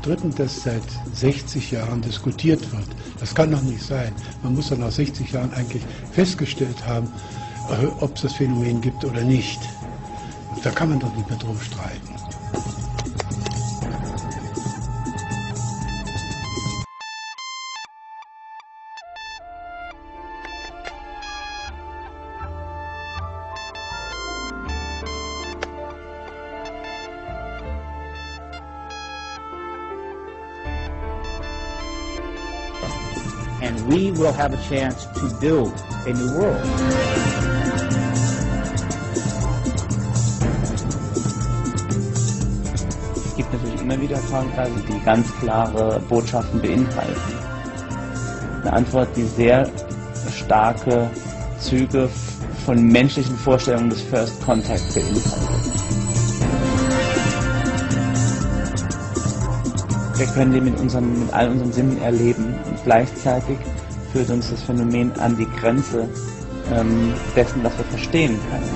Dritten, dass seit 60 Jahren diskutiert wird. Das kann doch nicht sein. Man muss doch nach 60 Jahren eigentlich festgestellt haben, ob es das Phänomen gibt oder nicht. Da kann man doch nicht mehr drum streiten. And we will have a chance to build a new world. Es gibt natürlich immer wieder Fragen, die ganz klare Botschaften beinhalten. Eine Antwort, die sehr starke Züge von menschlichen Vorstellungen des First Contact beinhaltet. Wir können den mit all unseren Sinnen erleben und gleichzeitig führt uns das Phänomen an die Grenze dessen, was wir verstehen können.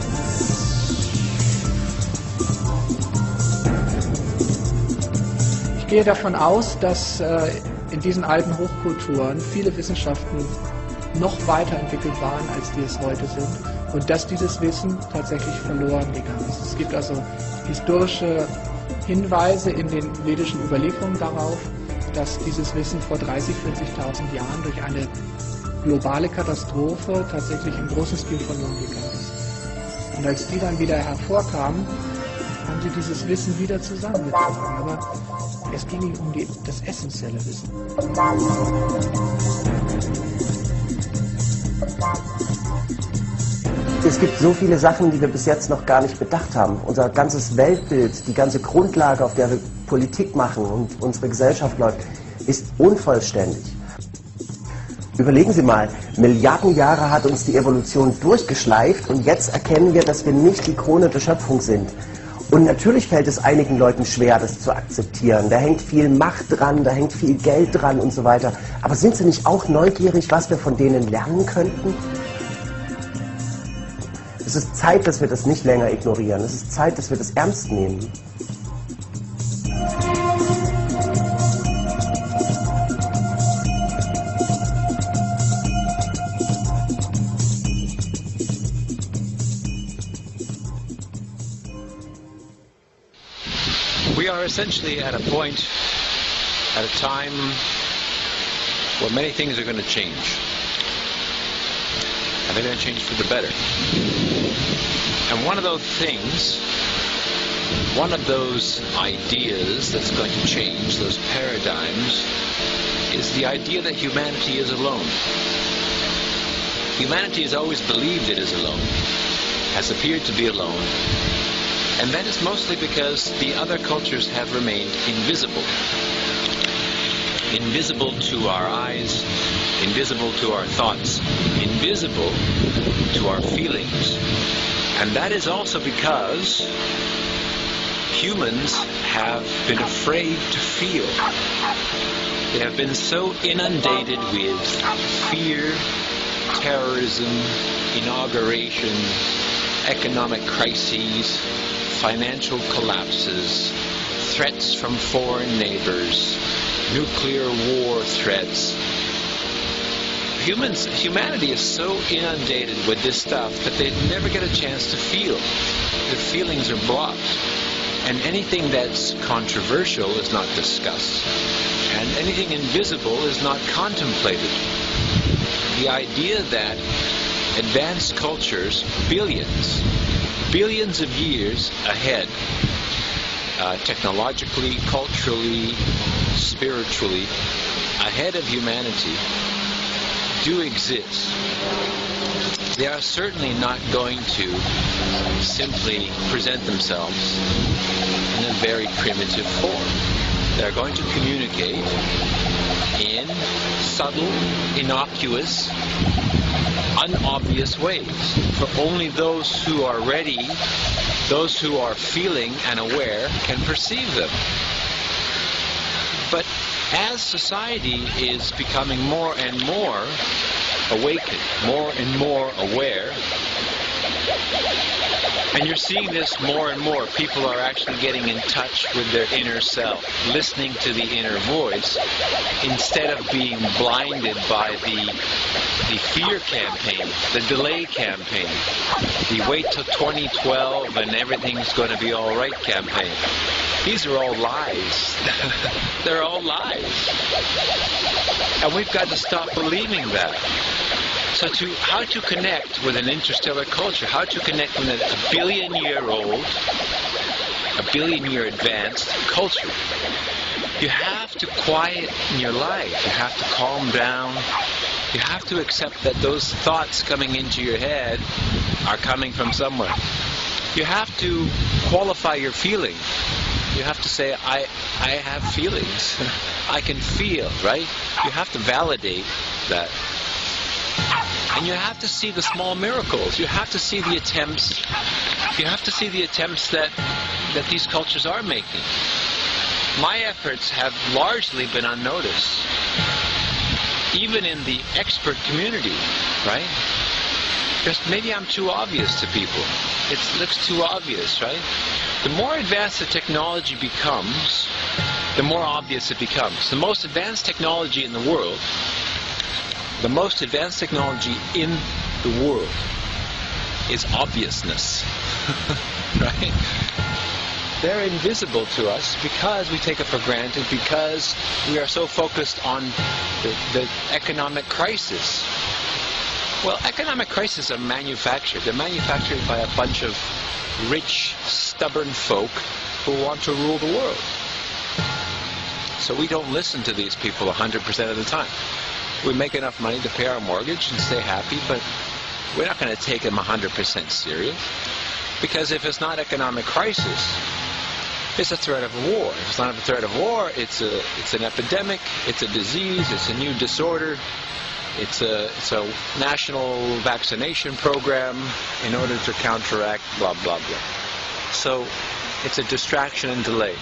Ich gehe davon aus, dass in diesen alten Hochkulturen viele Wissenschaften noch weiterentwickelt waren, als die es heute sind, und dass dieses Wissen tatsächlich verloren gegangen ist. Es gibt also historische Hinweise in den vedischen Überlieferungen darauf, dass dieses Wissen vor 30.000, 40.000 Jahren durch eine globale Katastrophe tatsächlich im großen Stil verloren gegangen ist. Und als die dann wieder hervorkamen, haben sie dieses Wissen wieder zusammengetragen. Aber es ging nicht um das essentielle Wissen. Es gibt so viele Sachen, die wir bis jetzt noch gar nicht bedacht haben. Unser ganzes Weltbild, die ganze Grundlage, auf der wir Politik machen und unsere Gesellschaft läuft, ist unvollständig. Überlegen Sie mal, Milliarden Jahre hat uns die Evolution durchgeschleift und jetzt erkennen wir, dass wir nicht die Krone der Schöpfung sind. Und natürlich fällt es einigen Leuten schwer, das zu akzeptieren. Da hängt viel Macht dran, da hängt viel Geld dran und so weiter. Aber sind Sie nicht auch neugierig, was wir von denen lernen könnten? Es ist Zeit, dass wir das nicht länger ignorieren. Es ist Zeit, dass wir das ernst nehmen. We are essentially at a point, at a time where many things are going to change. And they're going to change for the better. And one of those things, one of those ideas that's going to change, those paradigms, is the idea that humanity is alone. Humanity has always believed it is alone, has appeared to be alone, and that is mostly because the other cultures have remained invisible. Invisible to our eyes, invisible to our thoughts, invisible to our feelings. And that is also because humans have been afraid to feel. They have been so inundated with fear, terrorism, inauguration, economic crises, financial collapses, threats from foreign neighbors, nuclear war threats. Humanity is so inundated with this stuff that they never get a chance to feel. Their feelings are blocked. And anything that's controversial is not discussed. And anything invisible is not contemplated. The idea that advanced cultures, billions of years ahead, technologically, culturally, spiritually, ahead of humanity, do exist. They are certainly not going to simply present themselves in a very primitive form. They're going to communicate in subtle, innocuous, unobvious ways. For only those who are ready, those who are feeling and aware, can perceive them. But as society is becoming more and more awakened, more and more aware, And you're seeing this more and more. People are actually getting in touch with their inner self, listening to the inner voice, instead of being blinded by the fear campaign, the delay campaign, the wait till 2012 and everything's going to be all right campaign. These are all lies. They're all lies. And we've got to stop believing that. So how to connect with an interstellar culture, how to connect with a billion-year-old, a billion-year advanced culture. You have to quiet your life. You have to calm down. You have to accept that those thoughts coming into your head are coming from somewhere. You have to qualify your feeling. You have to say, I have feelings. I can feel, right? You have to validate that. And you have to see the small miracles. You have to see the attempts. You have to see the attempts that these cultures are making. My efforts have largely been unnoticed, even in the expert community, right? Just maybe I'm too obvious to people. It looks too obvious, right? The more advanced the technology becomes, the more obvious it becomes. The most advanced technology in the world, the most advanced technology in the world is obviousness, right? They're invisible to us because we take it for granted, because we are so focused on the economic crisis. Well, economic crises are manufactured. They're manufactured by a bunch of rich, stubborn folk who want to rule the world. So we don't listen to these people 100% of the time. We make enough money to pay our mortgage and stay happy, but we're not going to take them 100% serious. Because if it's not economic crisis, it's a threat of a war. If it's not a threat of war, it's an epidemic, it's a disease, it's a new disorder, it's a national vaccination program in order to counteract blah, blah, blah. So it's a distraction and delay.